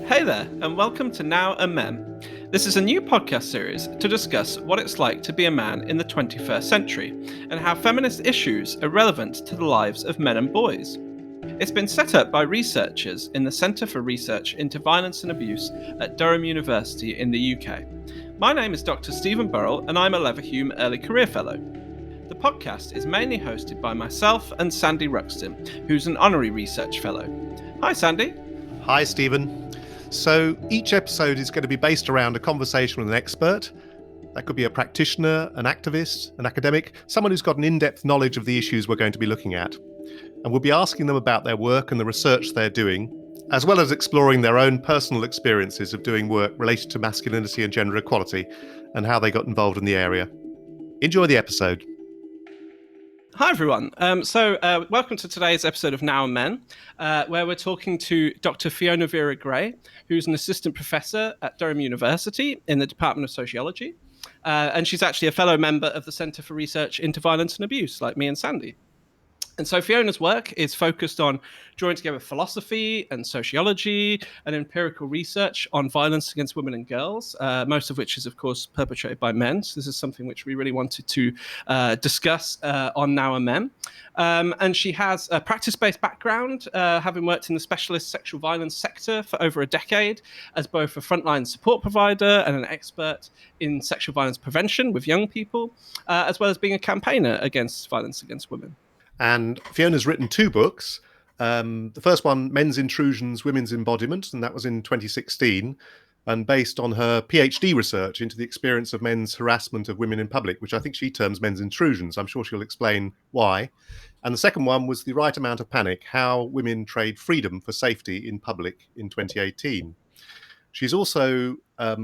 Hey there, and welcome to Now and Men. This is a new podcast series to discuss what it's like to be a man in the 21st century and how feminist issues are relevant to the lives of men and boys. It's been set up by researchers in the Centre for Research into Violence and Abuse at Durham University in the UK. My name is Dr Stephen Burrell, and I'm a Leverhulme Early Career Fellow. The podcast is mainly hosted by myself and Sandy Ruxton, who's an Honorary Research Fellow. Hi, Sandy. Hi, Stephen. So each episode is going to be based around a conversation with an expert. That could be a practitioner, an activist, an academic, someone who's got an in-depth knowledge of the issues we're going to be looking at. And we'll be asking them about their work and the research they're doing, as well as exploring their own personal experiences of doing work related to masculinity and gender equality and how they got involved in the area. Enjoy the episode. Hi, everyone. Welcome to today's episode of Now and Men, where we're talking to Dr Fiona Vera-Gray, who's an assistant professor at Durham University in the Department of Sociology. And she's actually a fellow member of the Centre for Research into Violence and Abuse, like me and Sandy. And so Fiona's work is focused on drawing together philosophy and sociology and empirical research on violence against women and girls, most of which is, of course, perpetrated by men. So this is something which we really wanted to discuss on Now and Men. And she has a practice-based background, having worked in the specialist sexual violence sector for over a decade as both a frontline support provider and an expert in sexual violence prevention with young people, as well as being a campaigner against violence against women. And Fiona's written two books. The first one, Men's Intrusions, Women's Embodiment, and that was in 2016, and based on her PhD research into the experience of men's harassment of women in public, which I think she terms men's intrusions. I'm sure she'll explain why. And the second one was The Right Amount of Panic, How Women Trade Freedom for Safety in Public in 2018. She's also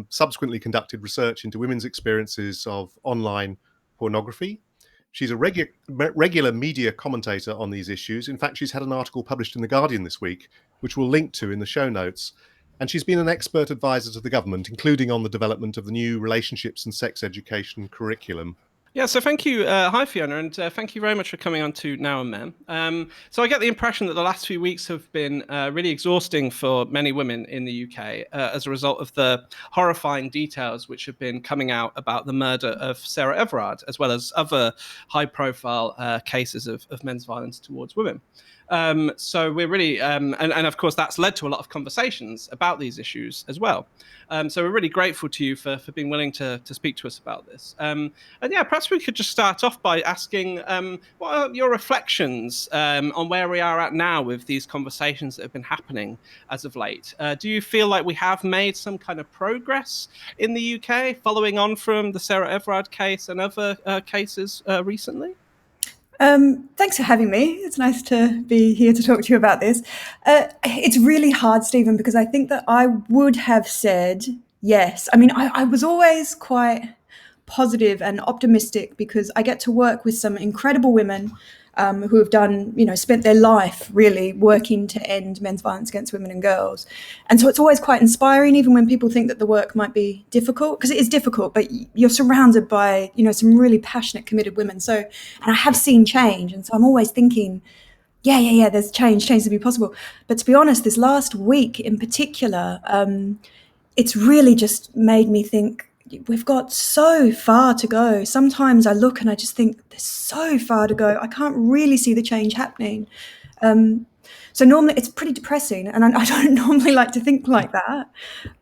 subsequently conducted research into women's experiences of online pornography. She's a regular media commentator on these issues. In fact, she's had an article published in The Guardian this week, which we'll link to in the show notes. And she's been an expert advisor to the government, including on the development of the new relationships and sex education curriculum. Yeah, so thank you. Hi, Fiona, and thank you very much for coming on to Now and Men. So I get the impression that the last few weeks have been really exhausting for many women in the UK as a result of the horrifying details which have been coming out about the murder of Sarah Everard, as well as other high-profile cases of men's violence towards women. So we're really, and of course, that's led to a lot of conversations about these issues as well. So we're really grateful to you for being willing to speak to us about this. And yeah, perhaps we could just start off by asking, what are your reflections on where we are at now with these conversations that have been happening as of late? Do you feel like we have made some kind of progress in the UK following on from the Sarah Everard case and other cases recently? Thanks for having me. It's nice to be here to talk to you about this. It's really hard, Stephen, because I think that I would have said yes. I mean, I was always quite positive and optimistic because I get to work with some incredible women who have done, spent their life really working to end men's violence against women and girls. And so it's always quite inspiring, even when people think that the work might be difficult, because it is difficult, but you're surrounded by, some really passionate, committed women. So, and I have seen change. And so I'm always thinking, yeah, there's change to be possible. But to be honest, this last week in particular, it's really just made me think, we've got so far to go. Sometimes I look and I just think there's so far to go. I can't really see the change happening. So normally it's pretty depressing, and I don't normally like to think like that.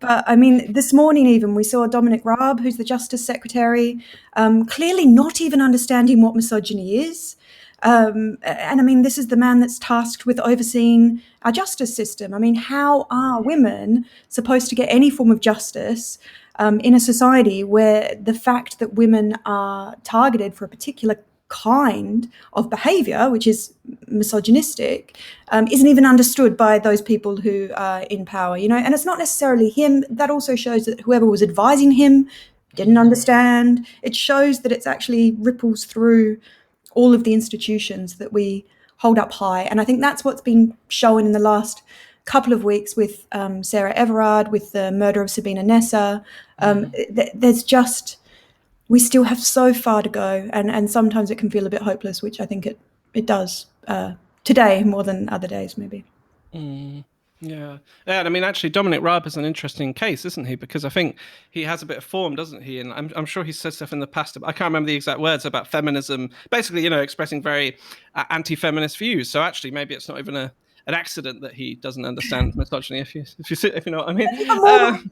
But I mean, this morning even we saw Dominic Raab, who's the Justice Secretary, clearly not even understanding what misogyny is. And I mean, this is the man that's tasked with overseeing our justice system. I mean, how are women supposed to get any form of justice in a society where the fact that women are targeted for a particular kind of behaviour, which is misogynistic, isn't even understood by those people who are in power, and it's not necessarily him. That also shows that whoever was advising him didn't understand. It shows that it's actually ripples through all of the institutions that we hold up high. And I think that's what's been shown in the last couple of weeks with Sarah Everard, with the murder of Sabina Nessa. There's just, we still have so far to go, and sometimes it can feel a bit hopeless, which I think it does today more than other days maybe. Yeah. Yeah. And I mean, actually, Dominic Raab is an interesting case, isn't he? Because I think he has a bit of form, doesn't he? And I'm sure he said stuff in the past. I can't remember the exact words about feminism, basically, expressing very anti-feminist views. So actually, maybe it's not even an accident that he doesn't understand misogyny, if you know what I mean. Even more than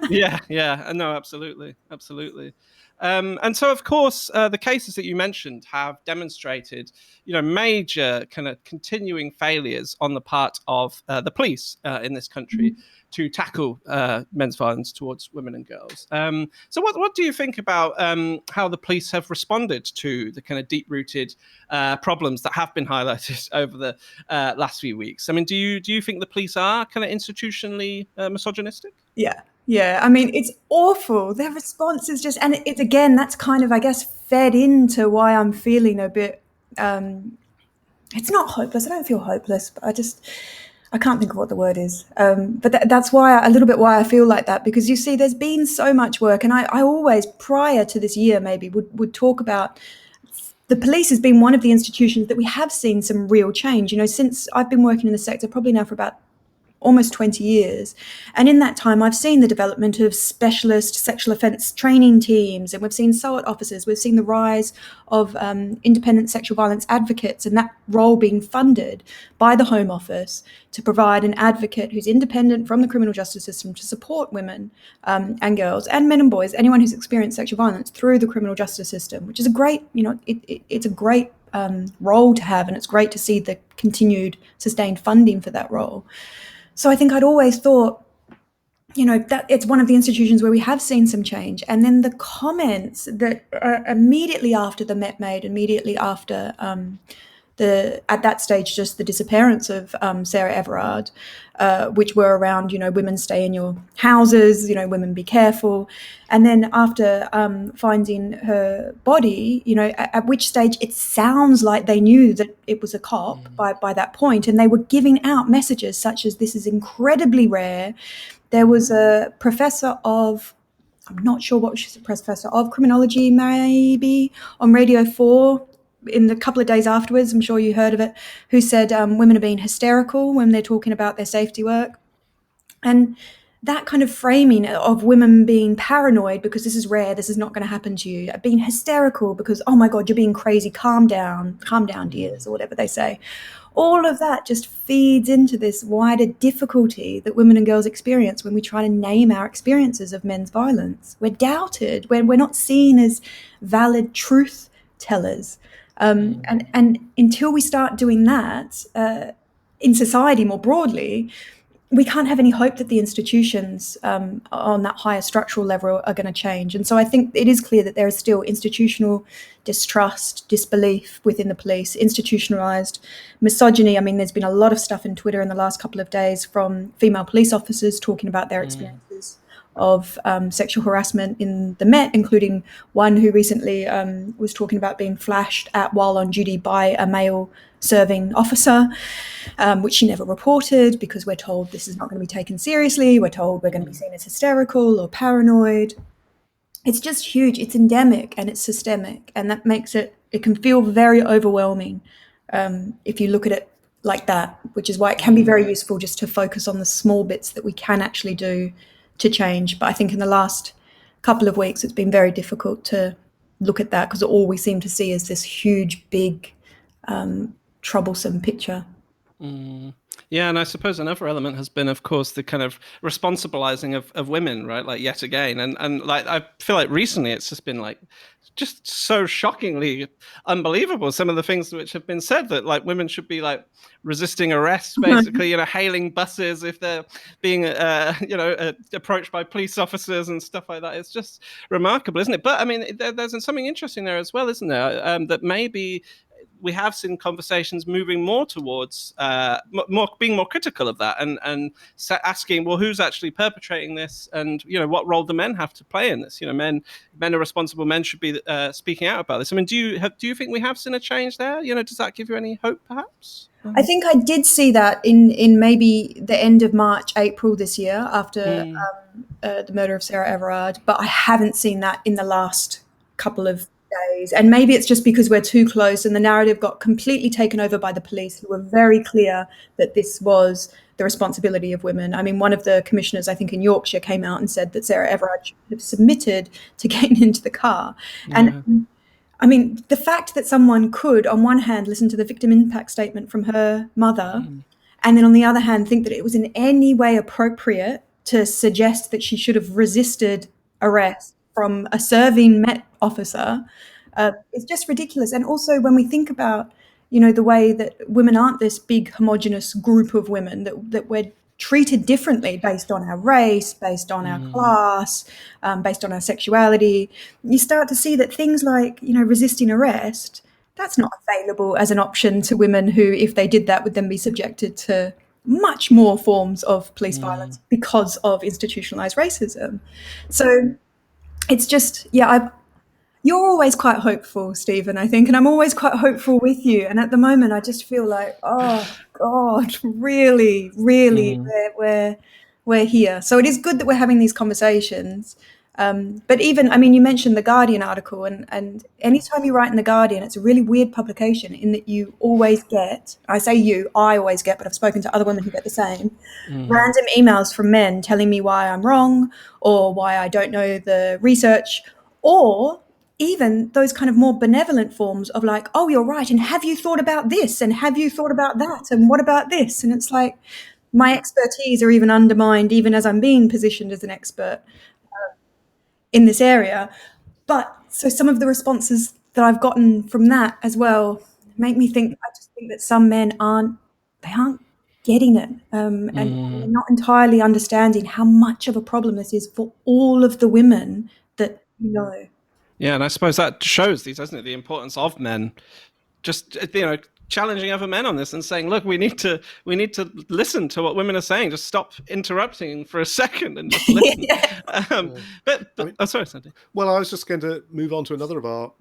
Yeah, yeah, no, absolutely, absolutely. And so, of course, the cases that you mentioned have demonstrated, major kind of continuing failures on the part of the police in this country to tackle men's violence towards women and girls. So, what do you think about how the police have responded to the kind of deep-rooted problems that have been highlighted over the last few weeks? I mean, do you think the police are kind of institutionally misogynistic? Yeah. I mean, it's awful. Their response is just, and it's again, that's kind of, I guess, fed into why I'm feeling a bit. It's not hopeless. I don't feel hopeless, but I can't think of what the word is. But that's why a little bit why I feel like that, because you see, there's been so much work, and I always, prior to this year, maybe would talk about. The police has been one of the institutions that we have seen some real change. Since I've been working in the sector, probably now for about almost 20 years. And in that time, I've seen the development of specialist sexual offence training teams, and we've seen SOAT officers, we've seen the rise of independent sexual violence advocates, and that role being funded by the Home Office to provide an advocate who's independent from the criminal justice system to support women and girls and men and boys, anyone who's experienced sexual violence through the criminal justice system, which is a great, it's a great role to have, and it's great to see the continued sustained funding for that role. So I think I'd always thought, that it's one of the institutions where we have seen some change. And then the comments that immediately after the Met made, immediately after at that stage, just the disappearance of Sarah Everard, which were around, women stay in your houses, women be careful. And then after finding her body, at which stage it sounds like they knew that it was a cop by that point, and they were giving out messages such as, this is incredibly rare. There was a professor of, I'm not sure what she's a professor of, criminology maybe, on Radio 4, in the couple of days afterwards, I'm sure you heard of it, who said women are being hysterical when they're talking about their safety work. And that kind of framing of women being paranoid because this is rare, this is not going to happen to you, being hysterical because, oh my God, you're being crazy, calm down, dears, or whatever they say. All of that just feeds into this wider difficulty that women and girls experience when we try to name our experiences of men's violence. We're doubted, we're not seen as valid truth tellers. And until we start doing that in society more broadly, we can't have any hope that the institutions on that higher structural level are going to change. And so I think it is clear that there is still institutional distrust, disbelief within the police, institutionalized misogyny. I mean, there's been a lot of stuff in Twitter in the last couple of days from female police officers talking about their experiences of sexual harassment in the Met, including one who recently was talking about being flashed at while on duty by a male serving officer, which she never reported because we're told this is not going to be taken seriously. We're told we're going to be seen as hysterical or paranoid. It's just huge. It's endemic and it's systemic, and that makes it can feel very overwhelming if you look at it like that, which is why it can be very useful just to focus on the small bits that we can actually do to change. But I think in the last couple of weeks, it's been very difficult to look at that because all we seem to see is this huge, big, troublesome picture. Yeah, and I suppose another element has been, of course, the kind of responsibilizing of women, right? Like yet again, and like I feel like recently it's just been like just so shockingly unbelievable. Some of the things which have been said that like women should be like resisting arrest, basically, hailing buses if they're being, approached by police officers and stuff like that. It's just remarkable, isn't it? But I mean, there's something interesting there as well, isn't there? That maybe we have seen conversations moving more towards being more critical of that and asking, well, who's actually perpetrating this, and what role do men have to play in this? Men are responsible. Men should be speaking out about this. I mean, do you think we have seen a change there? Does that give you any hope, perhaps? I think I did see that in maybe the end of March, April this year after the murder of Sarah Everard, but I haven't seen that in the last couple of days. And maybe it's just because we're too close and the narrative got completely taken over by the police, who were very clear that this was the responsibility of women. I mean, one of the commissioners, I think in Yorkshire, came out and said that Sarah Everard should have submitted to getting into the car. And I mean, the fact that someone could, on one hand, listen to the victim impact statement from her mother, and then on the other hand, think that it was in any way appropriate to suggest that she should have resisted arrest from a serving Met officer is just ridiculous. And also when we think about, the way that women aren't this big homogenous group of women, that we're treated differently based on our race, based on our class, based on our sexuality, you start to see that things like, resisting arrest, that's not available as an option to women who, if they did that, would then be subjected to much more forms of police violence because of institutionalized racism. So it's just, you're always quite hopeful, Stephen, I think, and I'm always quite hopeful with you. And at the moment, I just feel like, oh God, really, we're here. So it is good that we're having these conversations. But even, I mean, you mentioned the Guardian article, and anytime you write in the Guardian, it's a really weird publication in that you always get, I say you, I always get, but I've spoken to other women who get the same, random emails from men telling me why I'm wrong or why I don't know the research, or even those kind of more benevolent forms of like, oh, you're right, and have you thought about this, and have you thought about that, and what about this? And it's like my expertise are even undermined even as I'm being positioned as an expert in this area. But so some of the responses that I've gotten from that as well make me think, I just think that some men aren't getting it, and they're not entirely understanding how much of a problem this is for all of the women that Yeah, and I suppose that shows these, doesn't it, the importance of men just challenging other men on this and saying, look, we need to listen to what women are saying. Just stop interrupting for a second and just listen. Sorry, Sandy. Well, I was just going to move on to another of our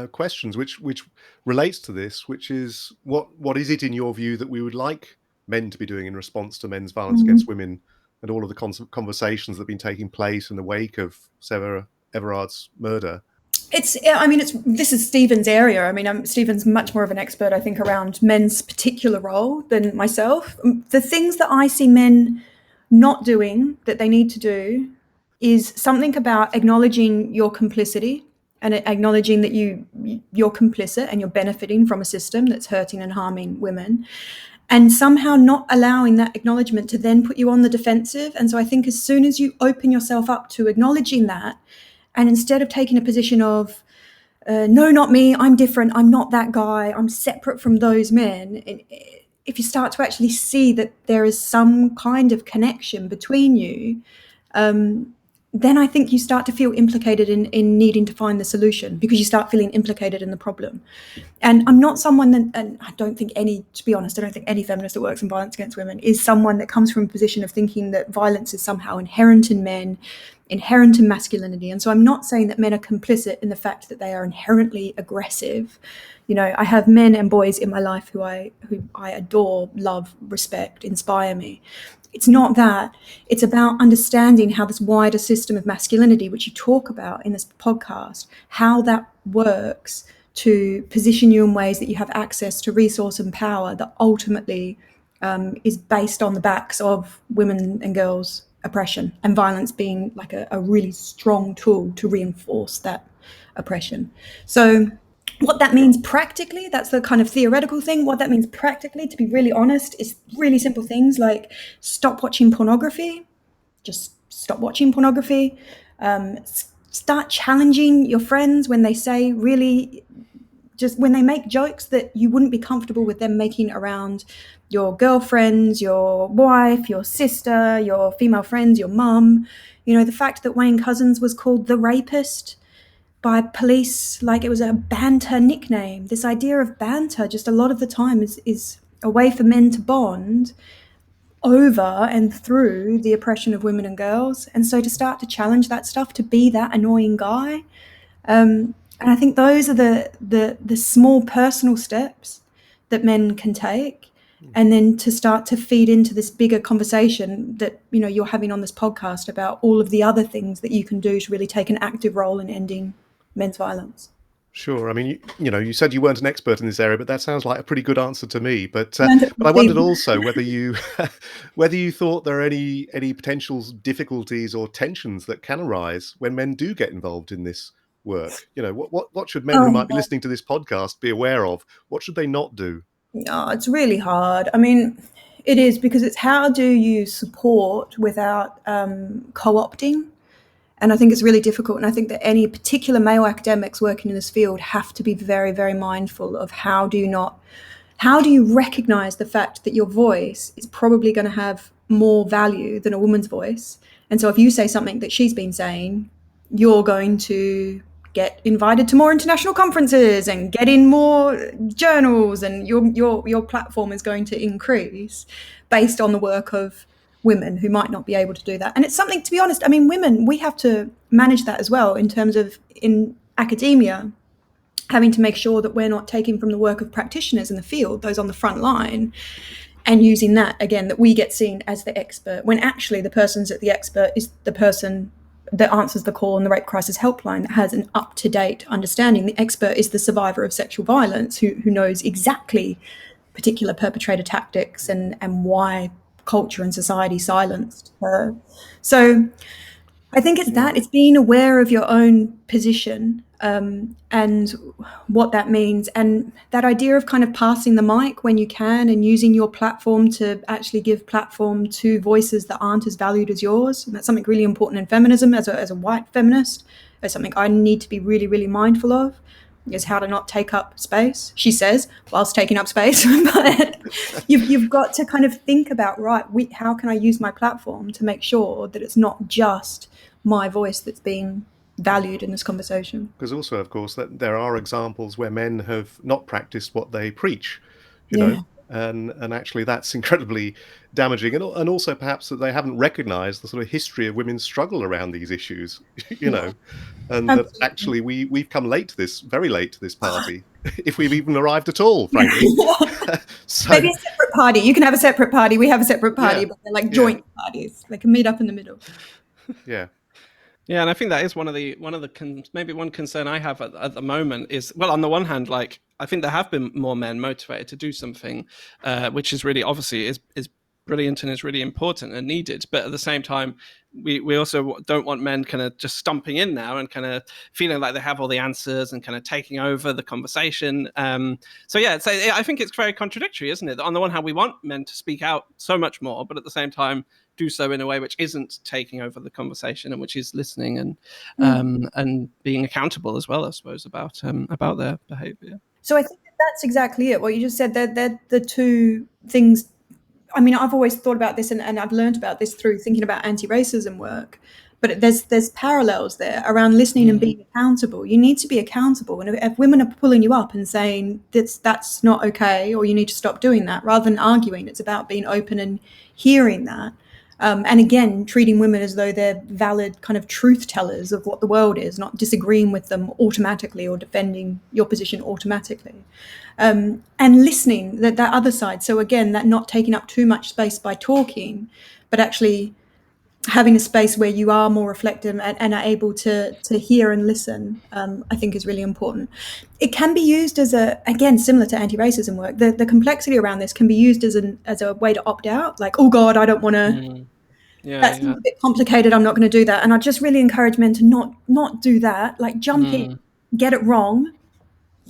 questions, which relates to this, which is what is it in your view that we would like men to be doing in response to men's violence against women, and all of the conversations that have been taking place in the wake of Sarah Everard's murder? This is Stephen's area. I mean, Stephen's much more of an expert, I think, around men's particular role than myself. The things that I see men not doing that they need to do is something about acknowledging your complicity and acknowledging that you're complicit and you're benefiting from a system that's hurting and harming women, and somehow not allowing that acknowledgement to then put you on the defensive. And so I think as soon as you open yourself up to acknowledging that, and instead of taking a position of, no, not me, I'm different, I'm not that guy, I'm separate from those men, if you start to actually see that there is some kind of connection between you, then I think you start to feel implicated in needing to find the solution, because you start feeling implicated in the problem. And I'm not someone that, and I don't think any feminist that works in violence against women is someone that comes from a position of thinking that violence is somehow inherent in men, inherent in masculinity. And so I'm not saying that men are complicit in the fact that they are inherently aggressive. I have men and boys in my life who I adore, love, respect, inspire me. It's not that. It's about understanding how this wider system of masculinity, which you talk about in this podcast, how that works to position you in ways that you have access to resource and power that ultimately is based on the backs of women and girls' oppression, and violence being like a really strong tool to reinforce that oppression. So what that means practically, that's the kind of theoretical thing. What that means practically, to be really honest, is really simple things like stop watching pornography. Just stop watching pornography. Start challenging your friends when they say when they make jokes that you wouldn't be comfortable with them making around your girlfriends, your wife, your sister, your female friends, your mum. The fact that Wayne Couzens was called the rapist by police like it was a banter nickname. This idea of banter just a lot of the time is a way for men to bond over and through the oppression of women and girls. And so to start to challenge that stuff, to be that annoying guy, and I think those are the small personal steps that men can take, and then to start to feed into this bigger conversation that you're having on this podcast about all of the other things that you can do to really take an active role in ending men's violence. Sure. I mean, you said you weren't an expert in this area, but that sounds like a pretty good answer to me. But Learned it but from I wondered Stephen. also whether you whether you thought there are any potential difficulties or tensions that can arise when men do get involved in this work. What should men who might be Oh, listening to this podcast be aware of? What should they not do? no, it's really hard. I mean, it is, because it's how do you support without co-opting? And I think it's really difficult. And I think that any particular male academics working in this field have to be very, very mindful of how do you recognize the fact that your voice is probably going to have more value than a woman's voice. And so if you say something that she's been saying, you're going to get invited to more international conferences and get in more journals, and your platform is going to increase based on the work of women who might not be able to do that. And it's something, to be honest, I mean, women, we have to manage that as well, in terms of in academia, having to make sure that we're not taking from the work of practitioners in the field, those on the front line, and using that again, that we get seen as the expert, when actually the person's at the expert is the person that answers the call on the rape crisis helpline, that has an up-to-date understanding. The expert is the survivor of sexual violence who knows exactly particular perpetrator tactics and why culture and society silenced her. So I think it's that, it's being aware of your own position, and what that means, and that idea of kind of passing the mic when you can, and using your platform to actually give platform to voices that aren't as valued as yours. And that's something really important in feminism as a white feminist. It's something I need to be really, really mindful of, is how to not take up space, she says, whilst taking up space. But you've got to kind of think about, right, how can I use my platform to make sure that it's not just my voice that's being valued in this conversation. Because also, of course, that there are examples where men have not practiced what they preach, Yeah. and actually that's incredibly damaging, and also perhaps that they haven't recognised the sort of history of women's struggle around these issues, Yeah, and that absolutely. actually we've come very late to this party, if we've even arrived at all, frankly. So Maybe a separate party. You can have a separate party. We have a separate party, yeah, but they're like yeah, joint parties. They can meet up in the middle. yeah. Yeah, and I think that is maybe one concern I have at the moment is, well, on the one hand, like, I think there have been more men motivated to do something, which is really obviously is brilliant and is really important and needed. But at the same time, we also don't want men kind of just stomping in now and kind of feeling like they have all the answers and kind of taking over the conversation. So I think it's very contradictory, isn't it? On the one hand, we want men to speak out so much more, but at the same time, do so in a way which isn't taking over the conversation and which is listening and being accountable as well, I suppose, about their behaviour. So I think that's exactly it. What you just said, they're the two things. I mean, I've always thought about this, and I've learned about this through thinking about anti-racism work. But there's parallels there around listening and being accountable. You need to be accountable, and if women are pulling you up and saying that's not okay, or you need to stop doing that, rather than arguing, it's about being open and hearing that. And again, treating women as though they're valid kind of truth tellers of what the world is, not disagreeing with them automatically or defending your position automatically. And listening, that other side. So again, that not taking up too much space by talking, but actually having a space where you are more reflective and are able to hear and listen, I think is really important. It can be used as again, similar to anti-racism work, the complexity around this can be used as a way to opt out, like, oh God, I don't want to, that seems a bit complicated, I'm not going to do that. And I just really encourage men to not do that, like jump in, get it wrong,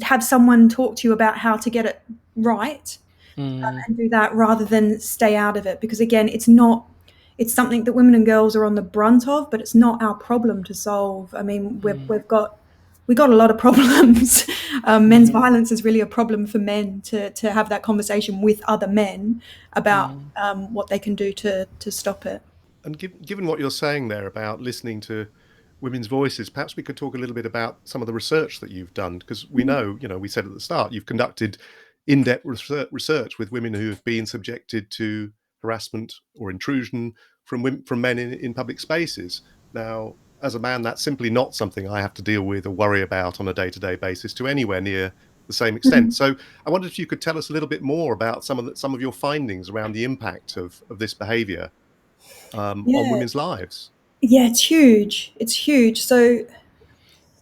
have someone talk to you about how to get it right, and do that rather than stay out of it. Because again, it's something that women and girls are on the brunt of, but it's not our problem to solve. I mean, we've got a lot of problems. Men's violence is really a problem for men to have that conversation with other men about what they can do to stop it. And given what you're saying there about listening to women's voices, perhaps we could talk a little bit about some of the research that you've done, because we know, we said at the start, you've conducted in-depth research with women who have been subjected to harassment or intrusion from men in public spaces. Now, as a man, that's simply not something I have to deal with or worry about on a day-to-day basis to anywhere near the same extent. So I wondered if you could tell us a little bit more about some of your findings around the impact of this behaviour on women's lives. Yeah, it's huge. It's huge. So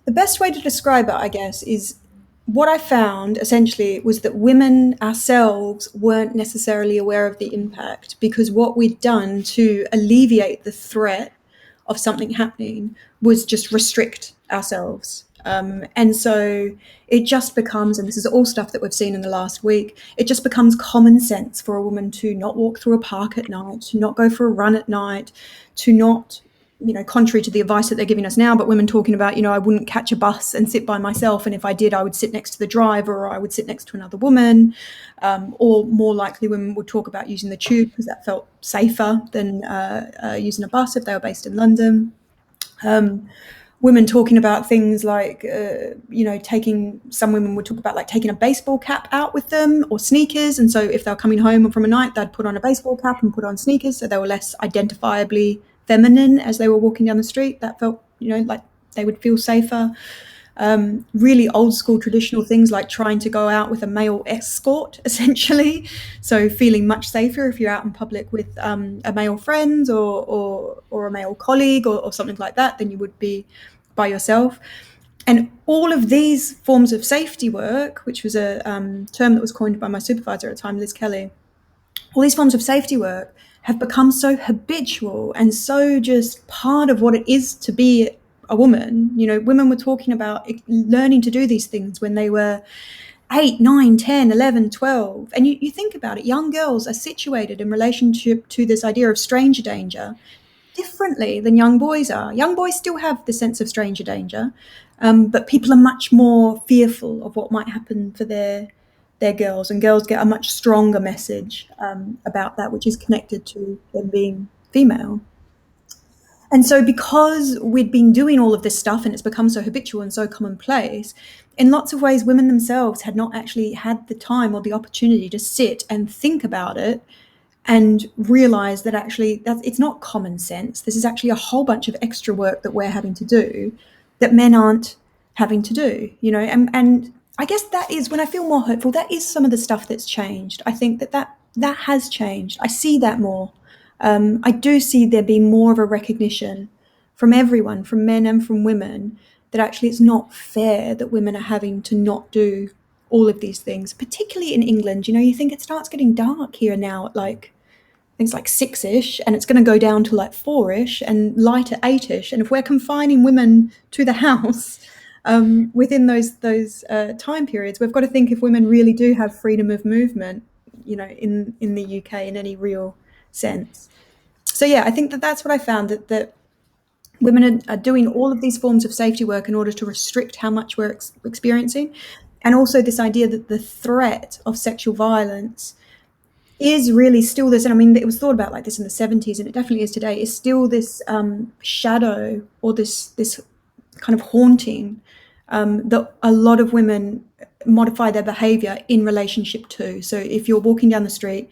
The best way to describe it, I guess, is what I found essentially was that women ourselves weren't necessarily aware of the impact, because what we'd done to alleviate the threat of something happening was just restrict ourselves. And so it just becomes, and this is all stuff that we've seen in the last week, it just becomes common sense for a woman to not walk through a park at night, to not go for a run at night, to not, contrary to the advice that they're giving us now, but women talking about, I wouldn't catch a bus and sit by myself. And if I did, I would sit next to the driver, or I would sit next to another woman. Or more likely, women would talk about using the tube because that felt safer than using a bus if they were based in London. Women talking about things like, some women would talk about like taking a baseball cap out with them, or sneakers. And so if they were coming home from a night, they'd put on a baseball cap and put on sneakers, so they were less identifiably feminine as they were walking down the street. That felt, like they would feel safer. Really old school traditional things like trying to go out with a male escort, essentially. So feeling much safer if you're out in public with a male friend or a male colleague or something like that than you would be by yourself. And all of these forms of safety work, which was a term that was coined by my supervisor at the time, Liz Kelly, all these forms of safety work have become so habitual and so just part of what it is to be a woman. Women were talking about learning to do these things when they were 8, 9, 10, 11, 12. And you think about it, young girls are situated in relationship to this idea of stranger danger differently than young boys are. Young boys still have the sense of stranger danger, but people are much more fearful of what might happen for their girls, and girls get a much stronger message about that, which is connected to them being female. And so because we'd been doing all of this stuff and it's become so habitual and so commonplace, in lots of ways, women themselves had not actually had the time or the opportunity to sit and think about it and realize that actually it's not common sense. This is actually a whole bunch of extra work that we're having to do that men aren't having to do, and I guess that is, when I feel more hopeful, that is some of the stuff that's changed. I think that has changed. I see that more. I do see there being more of a recognition from everyone, from men and from women, that actually it's not fair that women are having to not do all of these things, particularly in England. You think it starts getting dark here now at like, I think it's like 6-ish, and it's going to go down to like 4-ish and light at 8-ish. And if we're confining women to the house within those time periods, we've got to think if women really do have freedom of movement, in the UK in any real sense. So yeah, I think that's what I found, that women are doing all of these forms of safety work in order to restrict how much we're experiencing. And also this idea that the threat of sexual violence is really still this, and I mean, it was thought about like this in the 70s, and it definitely is today, is still this shadow, or this kind of haunting that a lot of women modify their behavior in relationship to. So if you're walking down the street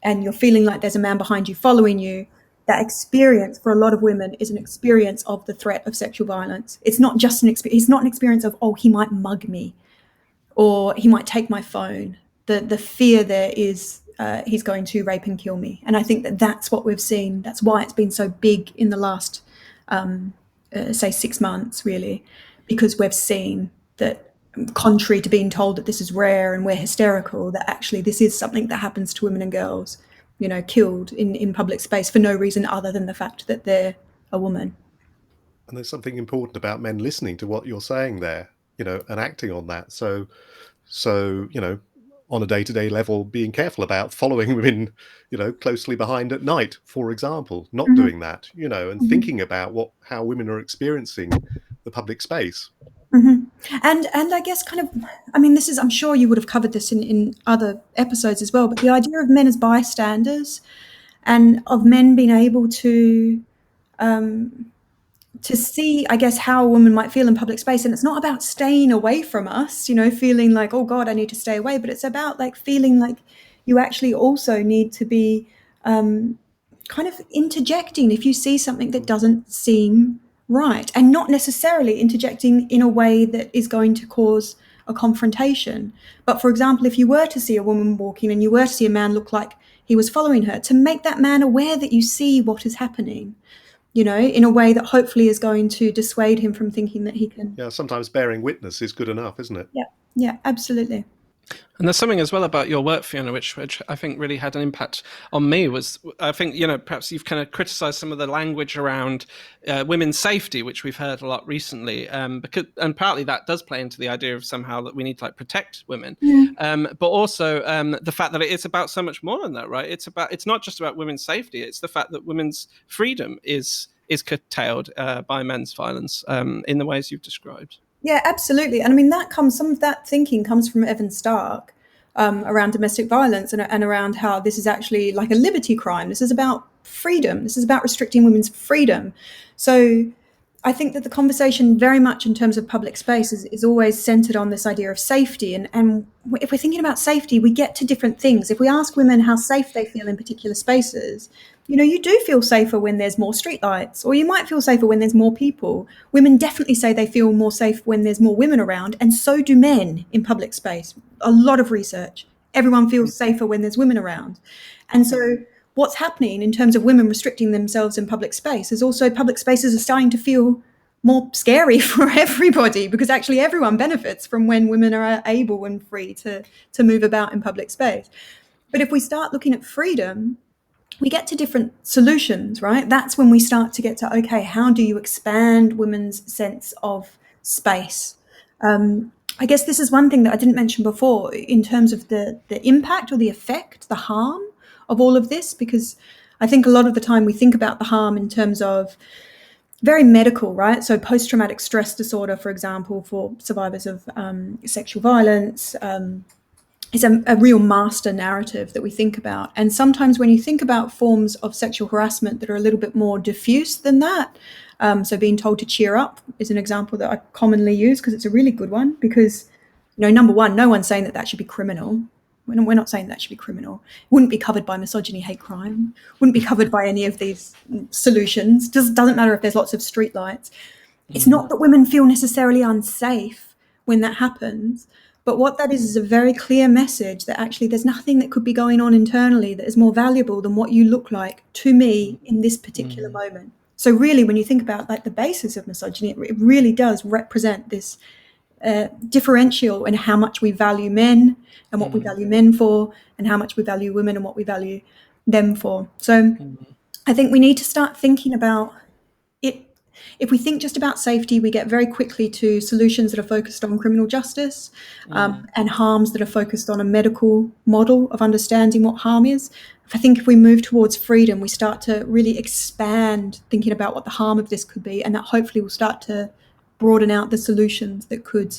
and you're feeling like there's a man behind you following you, that experience for a lot of women is an experience of the threat of sexual violence. It's not just it's not an experience of, oh, he might mug me or he might take my phone. The fear there is he's going to rape and kill me. And I think that's what we've seen. That's why it's been so big in the last, say, 6 months, really, because we've seen that, contrary to being told that this is rare and we're hysterical, that actually this is something that happens to women and girls, killed in public space for no reason other than the fact that they're a woman. And there's something important about men listening to what you're saying there, and acting on that. So, on a day-to-day level, being careful about following women, closely behind at night, for example, not doing that, and thinking about how women are experiencing the public space. And I guess this is, I'm sure you would have covered this in other episodes as well, but the idea of men as bystanders and of men being able to see, I guess, how a woman might feel in public space. And it's not about staying away from us, feeling like, oh God, I need to stay away, but it's about like feeling like you actually also need to be kind of interjecting if you see something that doesn't seem right, and not necessarily interjecting in a way that is going to cause a confrontation. But for example, if you were to see a woman walking and you were to see a man look like he was following her, to make that man aware that you see what is happening. in a way that hopefully is going to dissuade him from thinking that he can. Yeah, sometimes bearing witness is good enough, isn't it? Yeah, absolutely. And there's something as well about your work, Fiona, which I think really had an impact on me. Was I think perhaps you've kind of criticised some of the language around women's safety, which we've heard a lot recently, and partly that does play into the idea of somehow that we need to protect women, but also the fact that it is about so much more than that, right? It's not just about women's safety; it's the fact that women's freedom is curtailed by men's violence in the ways you've described. Yeah, absolutely. And I mean, some of that thinking comes from Evan Stark around domestic violence and around how this is actually like a liberty crime. This is about freedom. This is about restricting women's freedom. So I think that the conversation very much in terms of public space is always centered on this idea of safety. And if we're thinking about safety, we get to different things. If we ask women how safe they feel in particular spaces, you do feel safer when there's more streetlights, or you might feel safer when there's more people. Women definitely say they feel more safe when there's more women around, and so do men in public space. A lot of research. Everyone feels safer when there's women around. And so what's happening in terms of women restricting themselves in public space is also public spaces are starting to feel more scary for everybody, because actually everyone benefits from when women are able and free to move about in public space. But if we start looking at freedom, we get to different solutions, right? That's when we start to get to, okay, how do you expand women's sense of space? I guess this is one thing that I didn't mention before in terms of the impact or the effect, the harm of all of this, because I think a lot of the time we think about the harm in terms of very medical, right? So post-traumatic stress disorder, for example, for survivors of sexual violence, is a real master narrative that we think about. And sometimes when you think about forms of sexual harassment that are a little bit more diffuse than that, so being told to cheer up is an example that I commonly use because it's a really good one, because, number one, no one's saying that should be criminal. We're not saying that should be criminal. It wouldn't be covered by misogyny, hate crime, wouldn't be covered by any of these solutions. Doesn't matter if there's lots of streetlights. It's not that women feel necessarily unsafe when that happens, but what that is a very clear message that actually there's nothing that could be going on internally that is more valuable than what you look like to me in this particular moment. So really, when you think about the basis of misogyny, it really does represent this differential in how much we value men and what we value men for, and how much we value women and what we value them for. So I think we need to start thinking about it. If we think just about safety, we get very quickly to solutions that are focused on criminal justice and harms that are focused on a medical model of understanding what harm is. I think if we move towards freedom, we start to really expand thinking about what the harm of this could be, and that hopefully will start to broaden out the solutions that could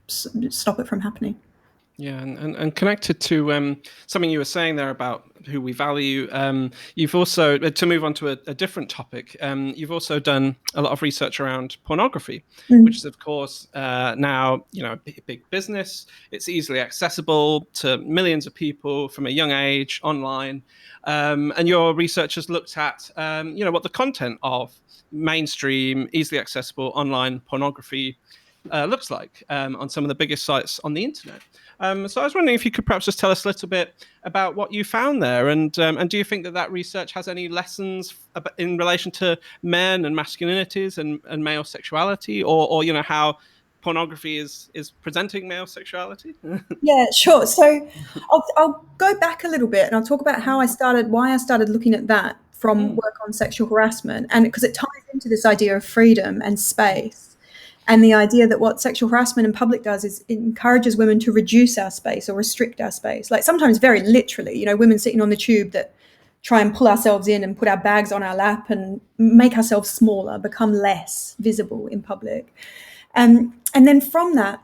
stop it from happening. Yeah, and connected to something you were saying there about who we value, you've also, to move on to a different topic, you've also done a lot of research around pornography, which is, of course, now a big business. It's easily accessible to millions of people from a young age online, and your research has looked at what the content of mainstream, easily accessible online pornography looks like on some of the biggest sites on the internet. So I was wondering if you could perhaps just tell us a little bit about what you found there, and do you think that research has any lessons in relation to men and masculinities and male sexuality, or how pornography is presenting male sexuality? Yeah, sure. So I'll go back a little bit and I'll talk about why I started looking at that from work on sexual harassment, and because it ties into this idea of freedom and space. And the idea that what sexual harassment in public does is it encourages women to reduce our space or restrict our space. Like sometimes very literally, women sitting on the tube that try and pull ourselves in and put our bags on our lap and make ourselves smaller, become less visible in public. And then from that,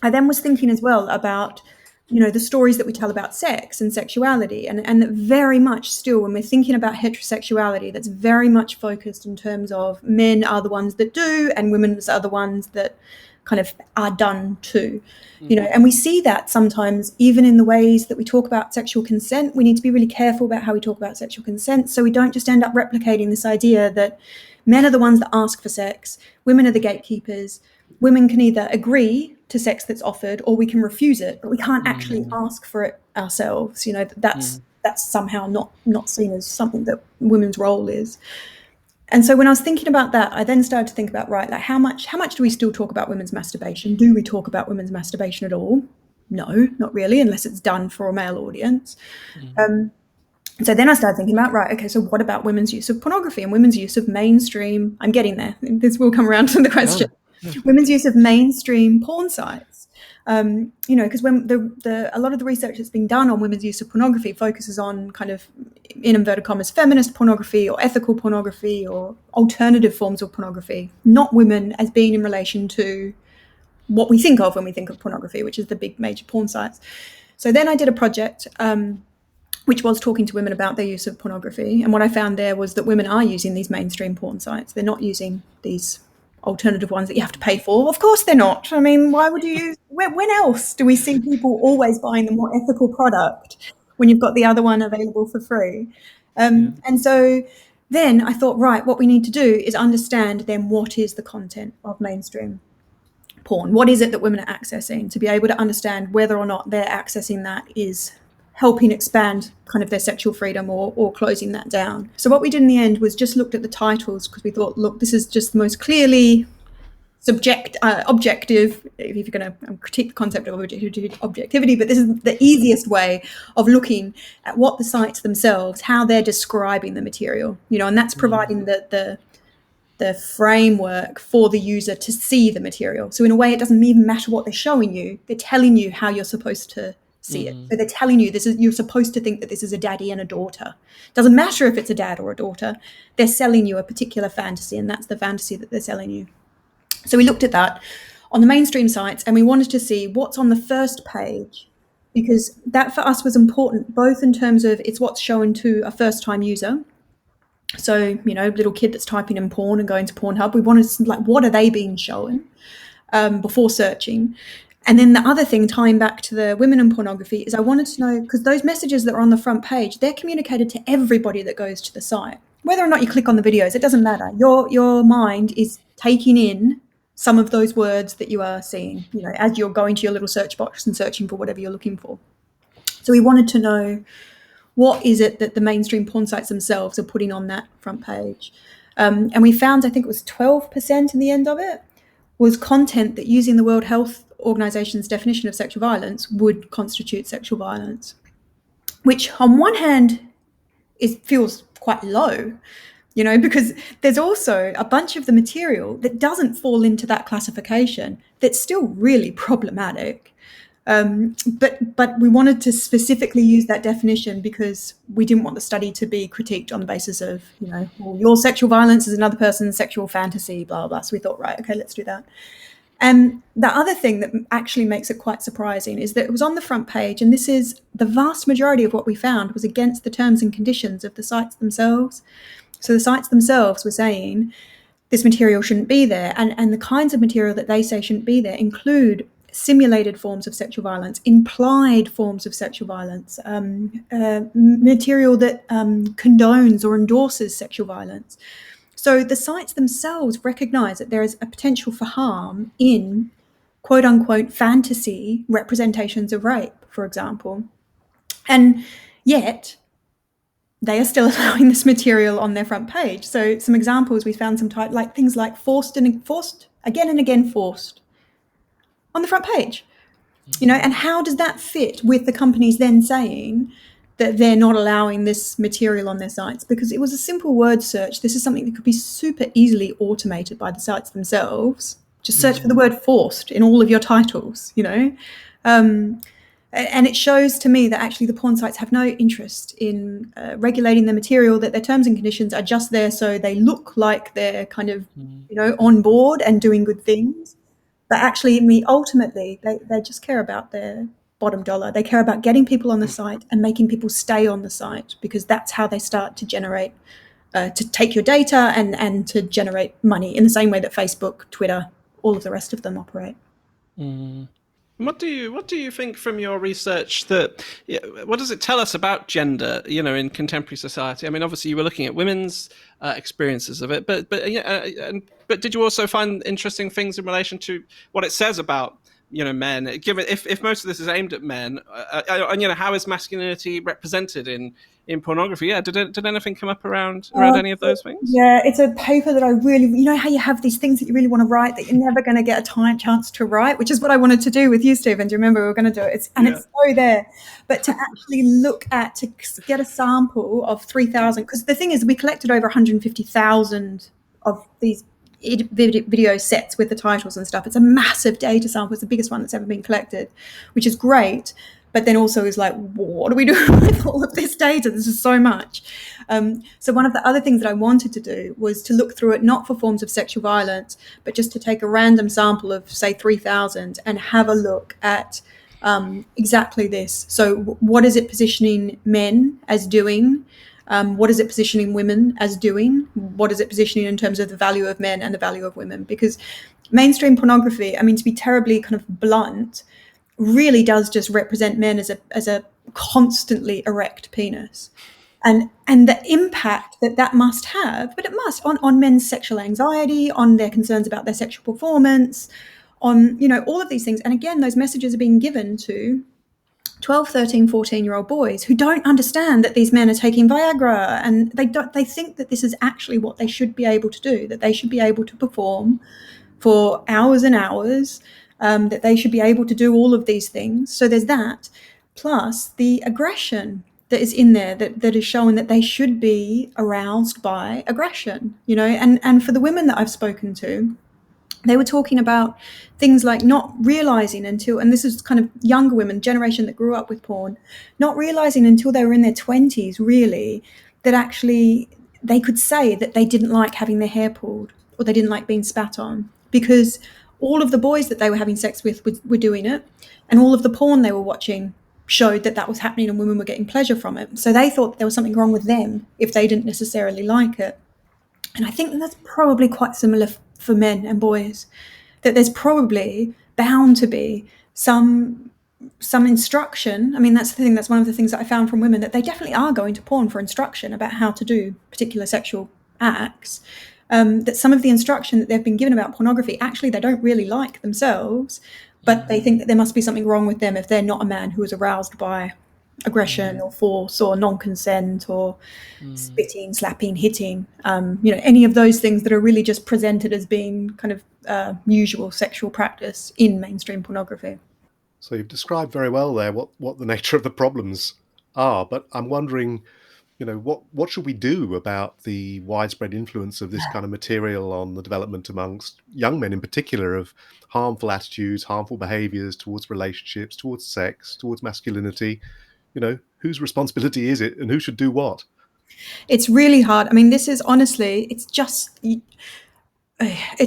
I then was thinking as well about, the stories that we tell about sex and sexuality, and that very much still, when we're thinking about heterosexuality, that's very much focused in terms of men are the ones that do and women are the ones that kind of are done to, and we see that sometimes even in the ways that we talk about sexual consent. We need to be really careful about how we talk about sexual consent, so we don't just end up replicating this idea that men are the ones that ask for sex, women are the gatekeepers. Women can either agree to sex that's offered or we can refuse it, but we can't actually ask for it ourselves. That's somehow not seen as something that women's role is. And so when I was thinking about that, I then started to think about, right, like how much do we still talk about women's masturbation? Do we talk about women's masturbation at all? No, not really, unless it's done for a male audience. So then I started thinking about, right, okay, so what about women's use of pornography and women's use of mainstream? I'm getting there. This will come around to the question. Women's use of mainstream porn sites. Because when a lot of the research that's being done on women's use of pornography focuses on kind of, in inverted commas, feminist pornography or ethical pornography or alternative forms of pornography, not women as being in relation to what we think of when we think of pornography, which is the big major porn sites. So then I did a project which was talking to women about their use of pornography. And what I found there was that women are using these mainstream porn sites. They're not using these alternative ones that you have to pay for. Of course they're not. I mean, why would you use... When else do we see people always buying the more ethical product when you've got the other one available for free? And so then I thought, right, what we need to do is understand then what is the content of mainstream porn? What is it that women are accessing, to be able to understand whether or not they're accessing that is helping expand kind of their sexual freedom or closing that down. So what we did in the end was just looked at the titles, because we thought, look, this is just the most clearly objective, if you're going to critique the concept of objectivity, but this is the easiest way of looking at what the sites themselves, how they're describing the material, and that's providing the framework for the user to see the material. So in a way, it doesn't even matter what they're showing you. They're telling you how you're supposed to see it. So they're telling you you're supposed to think that this is a daddy and a daughter. Doesn't matter if it's a dad or a daughter. They're selling you a particular fantasy, and that's the fantasy that they're selling you. So we looked at that on the mainstream sites, and we wanted to see what's on the first page, because that for us was important, both in terms of it's what's shown to a first-time user. So, little kid that's typing in porn and going to Pornhub, we wanted to, what are they being shown before searching? And then the other thing, tying back to the women in pornography, is I wanted to know, because those messages that are on the front page, they're communicated to everybody that goes to the site. Whether or not you click on the videos, it doesn't matter. Your mind is taking in some of those words that you are seeing, as you're going to your little search box and searching for whatever you're looking for. So we wanted to know, what is it that the mainstream porn sites themselves are putting on that front page? And we found, I think it was 12% in the end of it, was content that, using the World Health Organization's definition of sexual violence, would constitute sexual violence, which on one hand feels quite low, because there's also a bunch of the material that doesn't fall into that classification that's still really problematic. But we wanted to specifically use that definition because we didn't want the study to be critiqued on the basis of, well, your sexual violence is another person's sexual fantasy, blah, blah. So we thought, right, okay, let's do that. And the other thing that actually makes it quite surprising is that it was on the front page, and this is the vast majority of what we found was against the terms and conditions of the sites themselves. So the sites themselves were saying this material shouldn't be there, and the kinds of material that they say shouldn't be there include simulated forms of sexual violence, implied forms of sexual violence, material that condones or endorses sexual violence. So the sites themselves recognise that there is a potential for harm in quote unquote fantasy representations of rape, for example. And yet they are still allowing this material on their front page. So some examples, we found some things like forced again and again on the front page, and how does that fit with the companies then saying that they're not allowing this material on their sites? Because it was a simple word search. This is something that could be super easily automated by the sites themselves. Just search for the word forced in all of your titles, and it shows to me that actually the porn sites have no interest in regulating the material, that their terms and conditions are just there so they look like they're kind of, on board and doing good things. But actually, ultimately, they just care about their bottom dollar. They care about getting people on the site and making people stay on the site, because that's how they start to generate, to take your data and to generate money in the same way that Facebook, Twitter, all of the rest of them operate. What do you think from your research what does it tell us about gender, in contemporary society? I mean, obviously you were looking at women's experiences of it, but did you also find interesting things in relation to what it says about men, given if most of this is aimed at men, and how is masculinity represented in pornography? Yeah, did anything come up around any of those things? Yeah, it's a paper that I really, how you have these things that you really want to write that you're never going to get a chance to write, which is what I wanted to do with you, Stephen. Do you remember we were going to do it? It's so there. But to actually to get a sample of 3,000, because the thing is, we collected over 150,000 of these video sets with the titles and stuff. It's a massive data sample. It's the biggest one that's ever been collected, which is great. But then also is like, what do we do with all of this data? This is so much. So one of the other things that I wanted to do was to look through it, not for forms of sexual violence, but just to take a random sample of, say, 3,000 and have a look at exactly this. So what is it positioning men as doing? What is it positioning women as doing? What is it positioning in terms of the value of men and the value of women? Because mainstream pornography, to be terribly kind of blunt, really does just represent men as a constantly erect penis, and the impact that must have, but it must on men's sexual anxiety, on their concerns about their sexual performance, on all of these things. And again, those messages are being given to 12, 13, 14-year-old boys who don't understand that these men are taking Viagra, and they think that this is actually what they should be able to do, that they should be able to perform for hours and hours, that they should be able to do all of these things. So there's that, plus the aggression that is in there that is showing that they should be aroused by aggression, and for the women that I've spoken to, they were talking about things like not realizing until, and this is kind of younger women, generation that grew up with porn, not realizing until they were in their 20s, really, that actually they could say that they didn't like having their hair pulled or they didn't like being spat on, because all of the boys that they were having sex with were doing it, and all of the porn they were watching showed that was happening and women were getting pleasure from it. So they thought there was something wrong with them if they didn't necessarily like it. And I think that's probably quite similar for men and boys, that there's probably bound to be some instruction. That's the thing, that's one of the things that I found from women, that they definitely are going to porn for instruction about how to do particular sexual acts. That some of the instruction that they've been given about pornography, actually they don't really like themselves, but they think that there must be something wrong with them if they're not a man who is aroused by aggression or force or non-consent or spitting, slapping, hitting, any of those things that are really just presented as being kind of usual sexual practice in mainstream pornography. So you've described very well there what the nature of the problems are, but I'm wondering, what should we do about the widespread influence of this kind of material on the development amongst young men in particular, of harmful attitudes, harmful behaviors towards relationships, towards sex, towards masculinity? Whose responsibility is it and who should do what? It's really hard. This is honestly, it's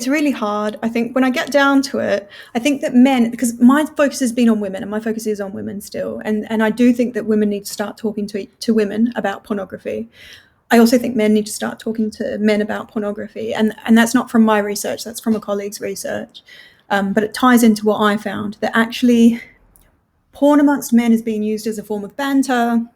really hard. I think when I get down to it, I think that men, because my focus has been on women and my focus is on women still. And I do think that women need to start talking to women about pornography. I also think men need to start talking to men about pornography. And that's not from my research, that's from a colleague's research. But it ties into what I found, that actually porn amongst men is being used as a form of banter.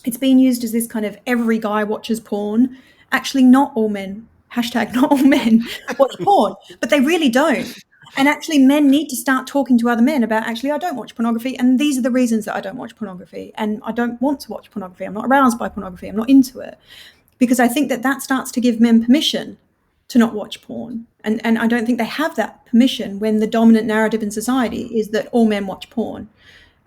It's being used as this kind of every guy watches porn. Actually, not all men, not all men watch porn, but they really don't. And actually men need to start talking to other men about, actually, I don't watch pornography, and these are the reasons that I don't watch pornography, and I don't want to watch pornography. I'm not aroused by pornography. I'm not into it. Because I think that starts to give men permission to not watch porn. And I don't think they have that permission when the dominant narrative in society is that all men watch porn.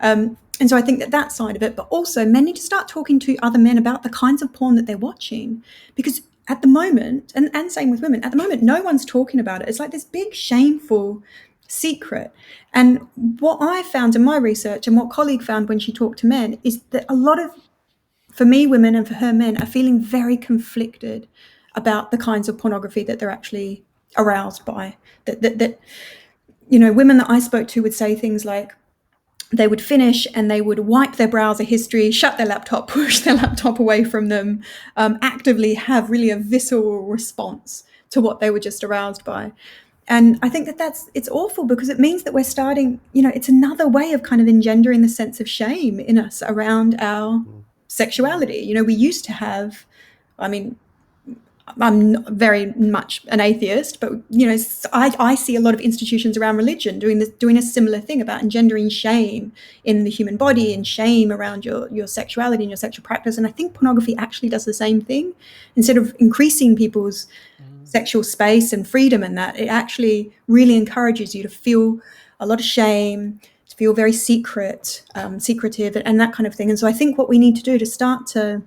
And so I think that side of it, but also men need to start talking to other men about the kinds of porn that they're watching, because at the moment, and same with women, at the moment, no one's talking about it. It's like this big shameful secret. And what I found in my research and what colleague found when she talked to men is that a lot of, for me, women, and for her, men, are feeling very conflicted about the kinds of pornography that they're actually aroused by. That women that I spoke to would say things like, they would finish and they would wipe their browser history, shut their laptop, push their laptop away from them, actively have really a visceral response to what they were just aroused by. And I think it's awful, because it means that we're starting, it's another way of kind of engendering the sense of shame in us around our sexuality. We used to have, I'm not very much an atheist, but I see a lot of institutions around religion doing a similar thing about engendering shame in the human body and shame around your sexuality and your sexual practice. And I think pornography actually does the same thing. Instead of increasing people's sexual space and freedom, and that, it actually really encourages you to feel a lot of shame, to feel very secretive, and that kind of thing. And so I think what we need to do to start to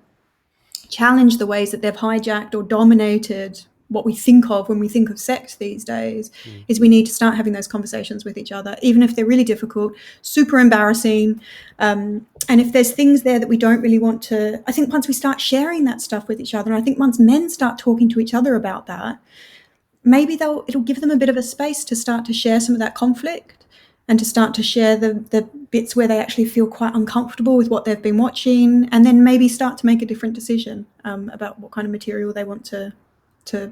challenge the ways that they've hijacked or dominated what we think of when we think of sex these days is we need to start having those conversations with each other, even if they're really difficult, super embarrassing. And if there's things there that we don't really want to, I think once we start sharing that stuff with each other, and I think once men start talking to each other about that, maybe it'll give them a bit of a space to start to share some of that conflict and to start to share the bits where they actually feel quite uncomfortable with what they've been watching, and then maybe start to make a different decision about what kind of material they want to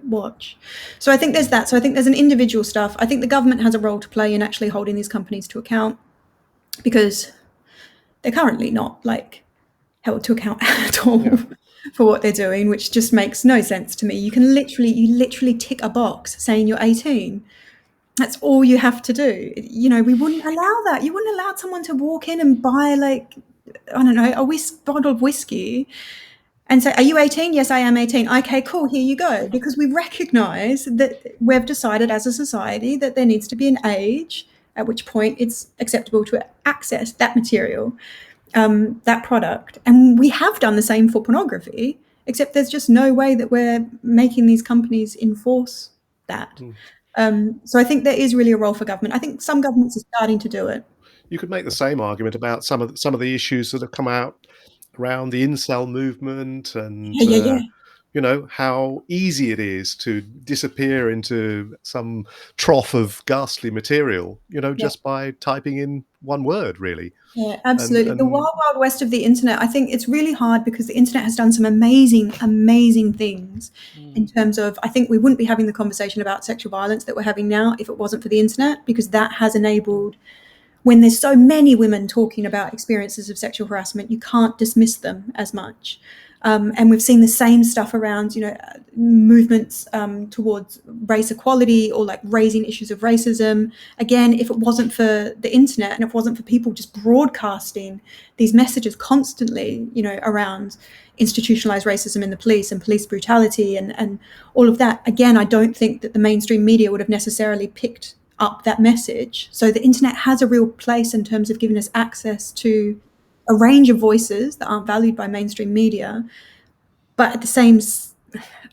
watch. So I think there's that. So I think there's an individual stuff. I think the government has a role to play in actually holding these companies to account, because they're currently not held to account at all for what they're doing, which just makes no sense to me. You literally tick a box saying you're 18. That's all you have to do. We wouldn't allow that. You wouldn't allow someone to walk in and buy a bottle of whiskey and say, "Are you 18? Yes, I am 18. Okay, cool. Here you go." Because we recognise that we've decided as a society that there needs to be an age at which point it's acceptable to access that material, that product. And we have done the same for pornography, except there's just no way that we're making these companies enforce that. So I think there is really a role for government. I think some governments are starting to do it. You could make the same argument about some of the issues that have come out around the incel movement and how easy it is to disappear into some trough of ghastly material, just by typing in one word, really. Yeah, absolutely. The wild, wild west of the internet, I think it's really hard because the internet has done some amazing, amazing things in terms of, I think we wouldn't be having the conversation about sexual violence that we're having now if it wasn't for the internet, because that has enabled, when there's so many women talking about experiences of sexual harassment, you can't dismiss them as much. And we've seen the same stuff around, movements towards race equality or raising issues of racism. Again, if it wasn't for the internet and if it wasn't for people just broadcasting these messages constantly, around institutionalized racism in the police and police brutality and all of that, again, I don't think that the mainstream media would have necessarily picked up that message. So the internet has a real place in terms of giving us access to a range of voices that aren't valued by mainstream media. But at the same,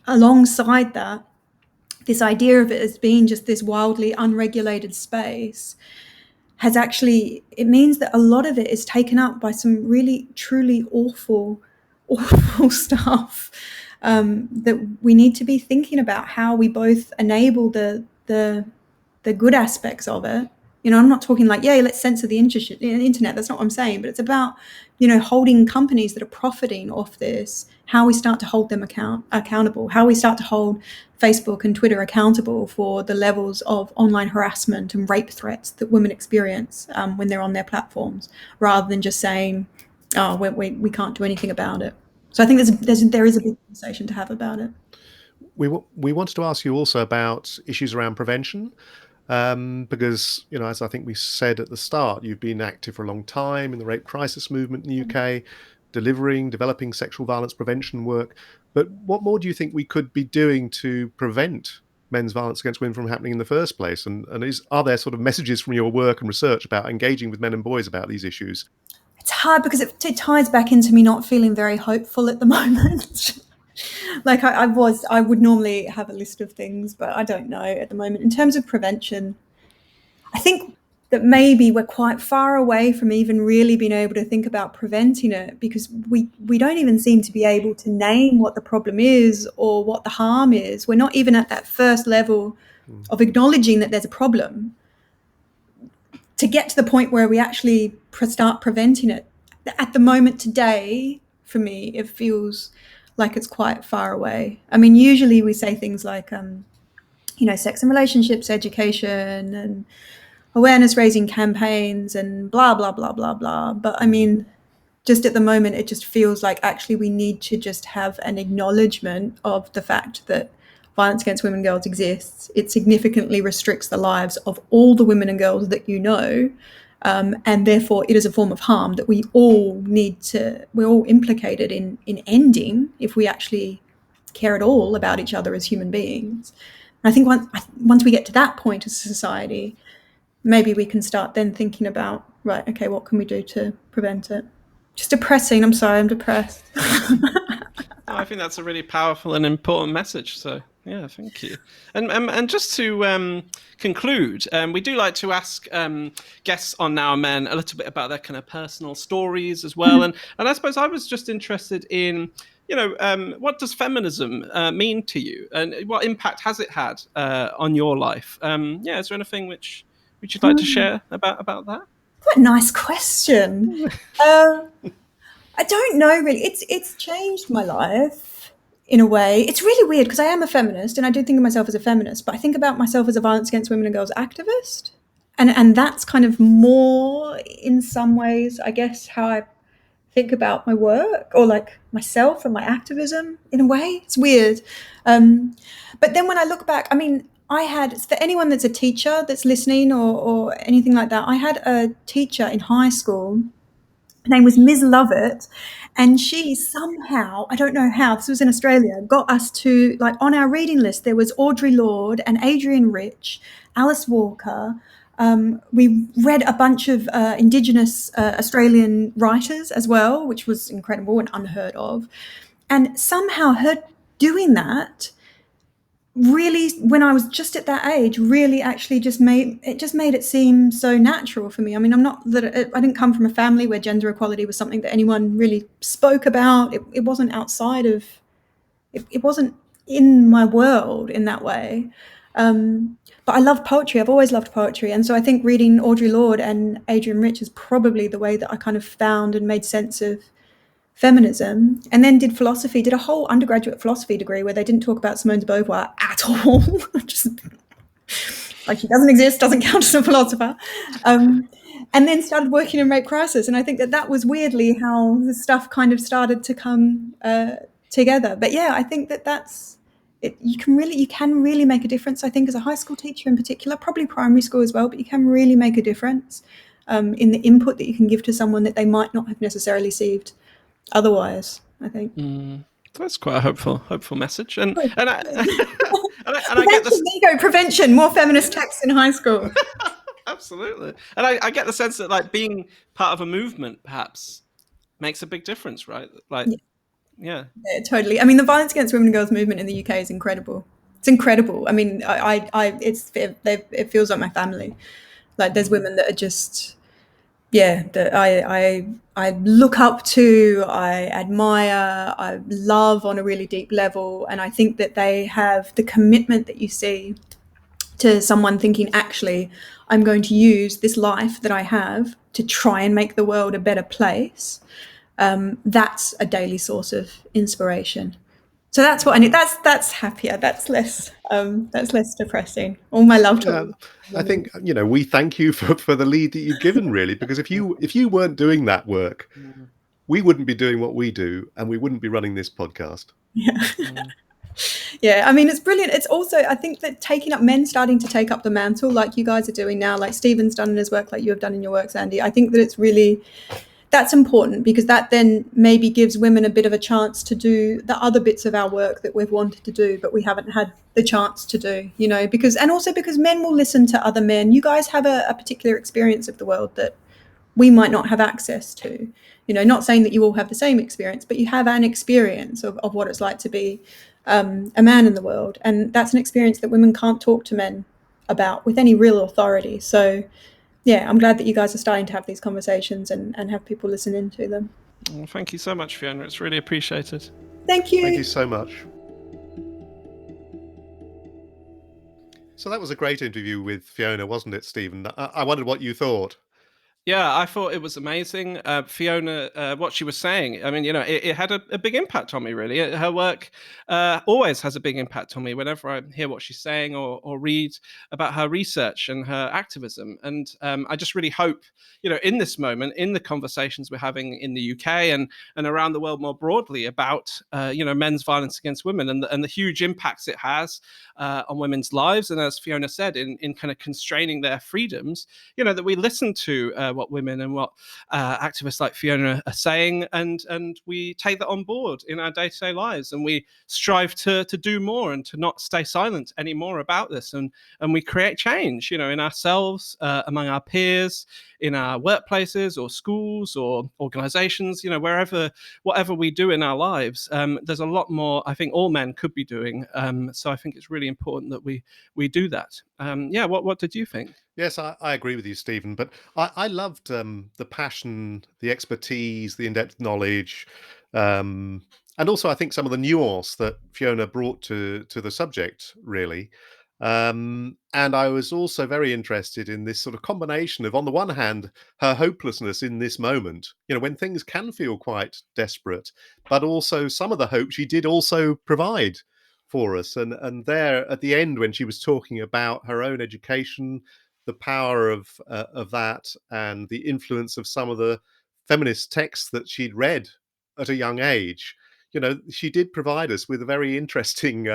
alongside that, this idea of it as being just this wildly unregulated space has actually, it means that a lot of it is taken up by some really, truly awful stuff that we need to be thinking about how we both enable the good aspects of it. I'm not talking let's censor the internet. That's not what I'm saying. But it's about, holding companies that are profiting off this, how we start to hold them accountable, how we start to hold Facebook and Twitter accountable for the levels of online harassment and rape threats that women experience when they're on their platforms, rather than just saying, "Oh, we can't do anything about it." So I think there is a big conversation to have about it. We wanted to ask you also about issues around prevention. Because, as I think we said at the start, you've been active for a long time in the rape crisis movement in the UK, developing sexual violence prevention work. But what more do you think we could be doing to prevent men's violence against women from happening in the first place? And are there sort of messages from your work and research about engaging with men and boys about these issues? It's hard because it ties back into me not feeling very hopeful at the moment. I would normally have a list of things, but I don't know at the moment. In terms of prevention, I think that maybe we're quite far away from even really being able to think about preventing it, because we don't even seem to be able to name what the problem is or what the harm is. We're not even at that first level of acknowledging that there's a problem to get to the point where we actually start preventing it. At the moment today, for me, it feels like it's quite far away. I mean, usually we say things like, sex and relationships education and awareness raising campaigns and blah, blah, blah, blah, blah. But I mean, just at the moment, it just feels like actually we need to just have an acknowledgement of the fact that violence against women and girls exists. It significantly restricts the lives of all the women and girls that you know. And therefore it is a form of harm that we're all implicated in ending if we actually care at all about each other as human beings. And I think once we get to that point as a society, maybe we can start then thinking about, right, okay, what can we do to prevent it? Just depressing. I'm sorry, I'm depressed. I think that's a really powerful and important message. So, yeah, thank you. And just to conclude, we do like to ask guests on Now and Men a little bit about their kind of personal stories as well. And I suppose I was just interested in, what does feminism mean to you, and what impact has it had on your life? Is there anything which you'd like to share about that? What a nice question. I don't know really. It's changed my life in a way. It's really weird because I am a feminist and I do think of myself as a feminist, but I think about myself as a violence against women and girls activist. And that's kind of more in some ways, I guess, how I think about my work or like myself and my activism in a way. It's weird. But then when I look back, I mean, for anyone that's a teacher that's listening or anything like that, I had a teacher in high school. Her name was Ms. Lovett, and she somehow, I don't know how, this was in Australia, got us to, like, on our reading list, there was Audre Lorde and Adrienne Rich, Alice Walker. We read a bunch of Indigenous Australian writers as well, which was incredible and unheard of. And somehow her doing that really, when I was just at that age, really actually just made it seem so natural for me. I mean, I didn't come from a family where gender equality was something that anyone really spoke about. It wasn't outside of, it wasn't in my world in that way. But I love poetry. I've always loved poetry. And so I think reading Audre Lorde and Adrienne Rich is probably the way that I kind of found and made sense of feminism, and then did a whole undergraduate philosophy degree where they didn't talk about Simone de Beauvoir at all. Just like she doesn't exist, doesn't count as a philosopher. And then started working in rape crisis. And I think that was weirdly how the stuff kind of started to come together. But yeah, I think that's it. You can really make a difference, I think, as a high school teacher in particular, probably primary school as well, but you can really make a difference in the input that you can give to someone that they might not have necessarily received otherwise, I think. That's quite a hopeful message. And I I get this. There you go, prevention, more feminist texts in high school. Absolutely. And I get the sense that, like, being part of a movement perhaps makes a big difference, right? Like, yeah, totally. I mean, the violence against women and girls movement in the UK is incredible. It's incredible. I mean, it feels like my family. Like, there's women that are just, that I look up to, I admire, I love on a really deep level. And I think that they have the commitment that you see to someone thinking, actually, I'm going to use this life that I have to try and make the world a better place. That's a daily source of inspiration. So that's what I need. That's happier. That's less depressing. All my love to I think, we thank you for the lead that you've given, really, because if you weren't doing that work, we wouldn't be doing what we do, and we wouldn't be running this podcast. Yeah, I mean, it's brilliant. It's also, I think that men starting to take up the mantle like you guys are doing now, like Stephen's done in his work, like you have done in your work, Sandy. I think that it's really, that's important, because that then maybe gives women a bit of a chance to do the other bits of our work that we've wanted to do, but we haven't had the chance to do, and also because men will listen to other men. You guys have a particular experience of the world that we might not have access to, not saying that you all have the same experience, but you have an experience of what it's like to be a man in the world. And that's an experience that women can't talk to men about with any real authority. So yeah, I'm glad that you guys are starting to have these conversations and have people listen into them. Well, thank you so much, Fiona. It's really appreciated. Thank you. Thank you so much. So that was a great interview with Fiona, wasn't it, Stephen? I wondered what you thought. Yeah, I thought it was amazing. Fiona, what she was saying, I mean, it had a big impact on me, really. Her work always has a big impact on me whenever I hear what she's saying or read about her research and her activism. And I just really hope, in this moment, in the conversations we're having in the UK and around the world more broadly about, men's violence against women and the huge impacts it has on women's lives. And as Fiona said, in kind of constraining their freedoms, that we listen to what women and what activists like Fiona are saying, and we take that on board in our day-to-day lives, and we strive to do more and to not stay silent anymore about this, and we create change, in ourselves, among our peers, in our workplaces or schools or organizations, whatever we do in our lives. There's a lot more I think all men could be doing. So I think it's really important that we do that. What did you think? Yes, I agree with you, Stephen. But I loved the passion, the expertise, the in-depth knowledge, and also I think some of the nuance that Fiona brought to the subject, really. And I was also very interested in this sort of combination of, on the one hand, her hopelessness in this moment, when things can feel quite desperate, but also some of the hope she did also provide for us. And there at the end, when she was talking about her own education, the power of that, and the influence of some of the feminist texts that she'd read at a young age, she did provide us with a very interesting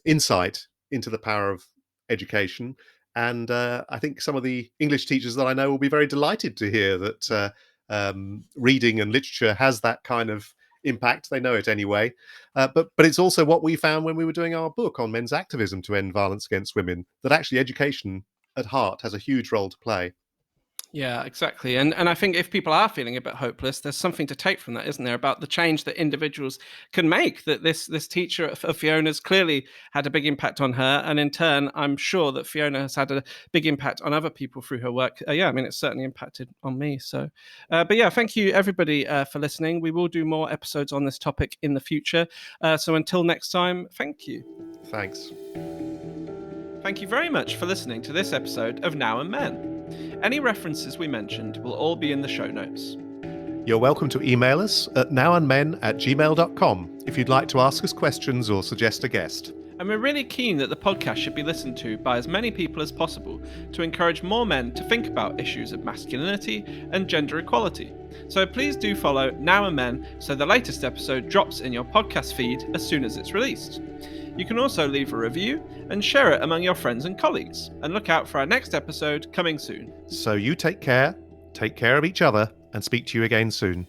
insight into the power of education. And I think some of the English teachers that I know will be very delighted to hear that reading and literature has that kind of impact. They know it anyway. But it's also what we found when we were doing our book on men's activism to end violence against women, that actually education at heart has a huge role to play. Yeah, exactly. And I think if people are feeling a bit hopeless, there's something to take from that, isn't there, about the change that individuals can make, that this teacher of Fiona's clearly had a big impact on her. And in turn, I'm sure that Fiona has had a big impact on other people through her work. It's certainly impacted on me. So, thank you, everybody, for listening. We will do more episodes on this topic in the future. So until next time, thank you. Thanks. Thank you very much for listening to this episode of Now and Men. Any references we mentioned will all be in the show notes. You're welcome to email us at nowandmen@gmail.com if you'd like to ask us questions or suggest a guest. And we're really keen that the podcast should be listened to by as many people as possible to encourage more men to think about issues of masculinity and gender equality. So please do follow Now and Men so the latest episode drops in your podcast feed as soon as it's released. You can also leave a review and share it among your friends and colleagues, and look out for our next episode coming soon. So you take care of each other, and speak to you again soon.